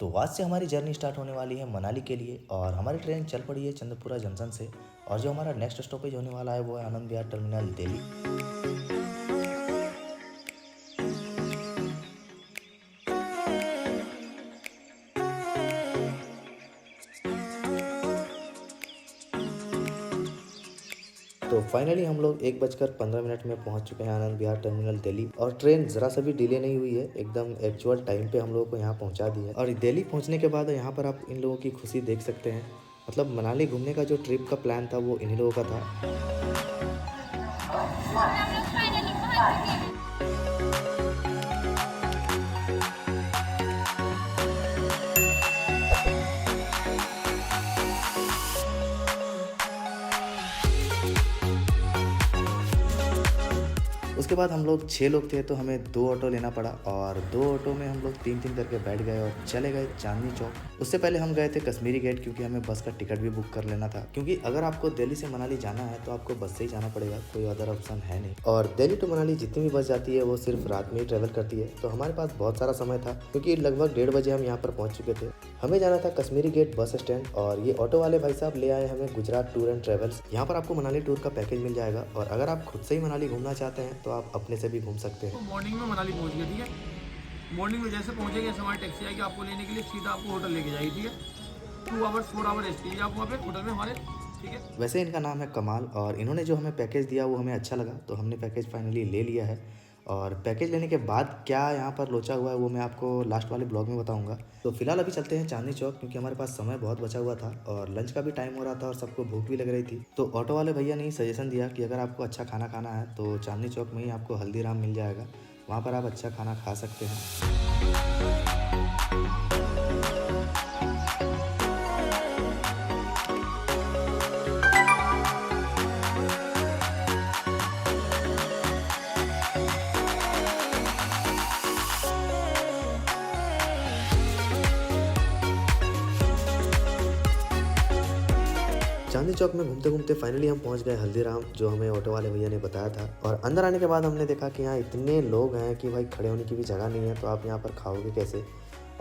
तो आज से हमारी जर्नी स्टार्ट होने वाली है मनाली के लिए और हमारी ट्रेन चल पड़ी है चंद्रपुरा जंक्शन से। और जो हमारा नेक्स्ट स्टॉपेज होने वाला है वो है आनंद विहार टर्मिनल दिल्ली। तो फाइनली हम लोग 1:15 में पहुंच चुके हैं आनंद विहार टर्मिनल दिल्ली। और ट्रेन ज़रा सा भी डिले नहीं हुई है, एकदम एक्चुअल टाइम पे हम लोगों को यहाँ पहुंचा दी है। और दिल्ली पहुंचने के बाद यहाँ पर आप इन लोगों की खुशी देख सकते हैं। मतलब मनाली घूमने का जो ट्रिप का प्लान था वो इन्हीं लोगों का था। उसके बाद हम लोग 6 लोग थे तो हमें 2 ऑटो लेना पड़ा और 2 ऑटो में हम लोग 3-3 करके बैठ गए और चले गए चांदनी चौक। उससे पहले हम गए थे कश्मीरी गेट क्योंकि हमें बस का टिकट भी बुक कर लेना था, क्योंकि अगर आपको दिल्ली से मनाली जाना है तो आपको बस से ही जाना पड़ेगा, कोई अदर ऑप्शन है नहीं। और दिल्ली टू मनाली जितनी भी बस जाती है वो सिर्फ रात में ही ट्रेवल करती है, तो हमारे पास बहुत सारा समय था क्योंकि लगभग 1:30 बजे हम यहाँ पर पहुँच चुके थे। हमें जाना था कश्मीरी गेट बस स्टैंड और ये ऑटो वाले भाई साहब ले आए हमें गुजरात टूर एंड ट्रेवल्स। यहाँ पर आपको मनाली टूर का पैकेज मिल जाएगा और अगर आप खुद से ही मनाली घूमना चाहते हैं तो आप अपने से भी घूम सकते हैं। तो मॉर्निंग में मनाली पहुंच गए, ठीक है। मॉर्निंग में जैसे पहुंचेंगे हमारी टैक्सी आएगी आपको लेने के लिए, सीधा आपको होटल लेके जाएगी, ठीक है। 2 आवर्स 4 आवर रेस्ट कीजिए आप वहाँ पे होटल में हमारे, ठीक है। वैसे इनका नाम है कमाल और इन्होंने जो हमें पैकेज दिया वो हमें अच्छा लगा, तो हमने पैकेज फाइनली ले लिया है। और पैकेज लेने के बाद क्या यहाँ पर लोचा हुआ है वो मैं आपको लास्ट वाले ब्लॉग में बताऊंगा। तो फिलहाल अभी चलते हैं चांदनी चौक क्योंकि हमारे पास समय बहुत बचा हुआ था और लंच का भी टाइम हो रहा था और सबको भूख भी लग रही थी। तो ऑटो वाले भैया ने सजेशन दिया कि अगर आपको अच्छा खाना खाना है तो चांदनी चौक में ही आपको हल्दीराम मिल जाएगा, वहाँ पर आप अच्छा खाना खा सकते हैं। चांदनी चौक में घूमते घूमते फाइनली हम पहुंच गए हल्दीराम, जो हमें ऑटो वाले भैया ने बताया था। और अंदर आने के बाद हमने देखा कि यहाँ इतने लोग हैं कि भाई खड़े होने की भी जगह नहीं है, तो आप यहाँ पर खाओगे कैसे।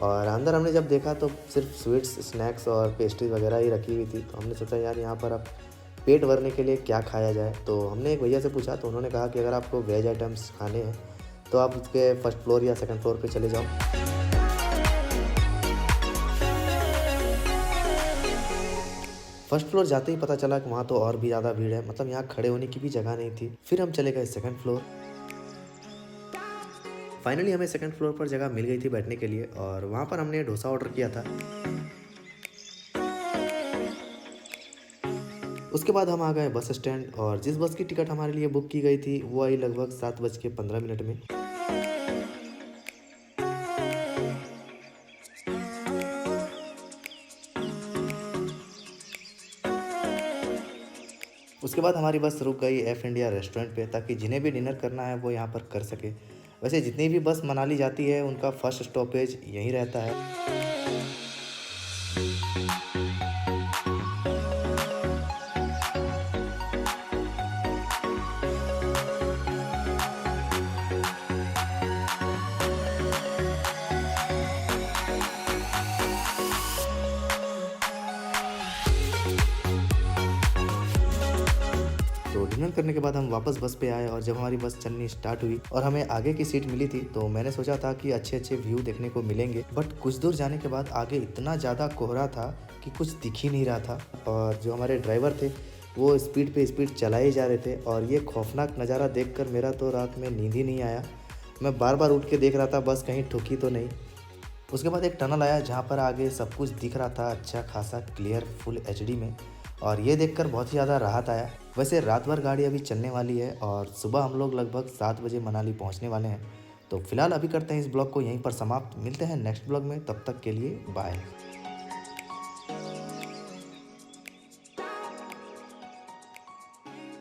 और अंदर हमने जब देखा तो सिर्फ स्वीट्स, स्नैक्स और पेस्ट्री वगैरह ही रखी हुई थी। तो हमने सोचा यार यहाँ पर अब पेट भरने के लिए क्या खाया जाए। तो हमने एक भैया से पूछा तो उन्होंने कहा कि अगर आपको वेज आइटम्स खाने हैं तो आप उसके फर्स्ट फ्लोर या सेकंड फ्लोर पे चले जाओ। फर्स्ट फ्लोर जाते ही पता चला कि वहाँ तो और भी ज़्यादा भीड़ है, मतलब यहाँ खड़े होने की भी जगह नहीं थी। फिर हम चले गए सेकंड फ्लोर। फाइनली हमें सेकंड फ्लोर पर जगह मिल गई थी बैठने के लिए और वहाँ पर हमने डोसा ऑर्डर किया था। उसके बाद हम आ गए बस स्टैंड और जिस बस की टिकट हमारे लिए बुक की गई थी वो आई लगभग 7:15 में। उसके बाद हमारी बस रुक गई एफ इंडिया रेस्टोरेंट पे, ताकि जिन्हें भी डिनर करना है वो यहाँ पर कर सके। वैसे जितनी भी बस मनाली जाती है उनका फर्स्ट स्टॉपेज यहीं रहता है। तो डिनर करने के बाद हम वापस बस पे आए और जब हमारी बस चलनी स्टार्ट हुई और हमें आगे की सीट मिली थी तो मैंने सोचा था कि अच्छे अच्छे व्यू देखने को मिलेंगे, बट कुछ दूर जाने के बाद आगे इतना ज़्यादा कोहरा था कि कुछ दिख ही नहीं रहा था। और जो हमारे ड्राइवर थे वो स्पीड पे स्पीड चलाए ही जा रहे थे और ये खौफनाक नज़ारा देखकर मेरा तो रात में नींद ही नहीं आया। मैं बार बार उठ के देख रहा था बस कहीं ठुकी तो नहीं। उसके बाद एक टनल आया जहाँ पर आगे सब कुछ दिख रहा था अच्छा खासा क्लियर फुल एचडी में, और ये देखकर बहुत ही ज़्यादा राहत आया। वैसे रात भर गाड़ी अभी चलने वाली है और सुबह हम लोग लगभग 7 बजे मनाली पहुँचने वाले हैं। तो फिलहाल अभी करते हैं इस ब्लॉग को यहीं पर समाप्त, मिलते हैं नेक्स्ट ब्लॉग में, तब तक के लिए बाय।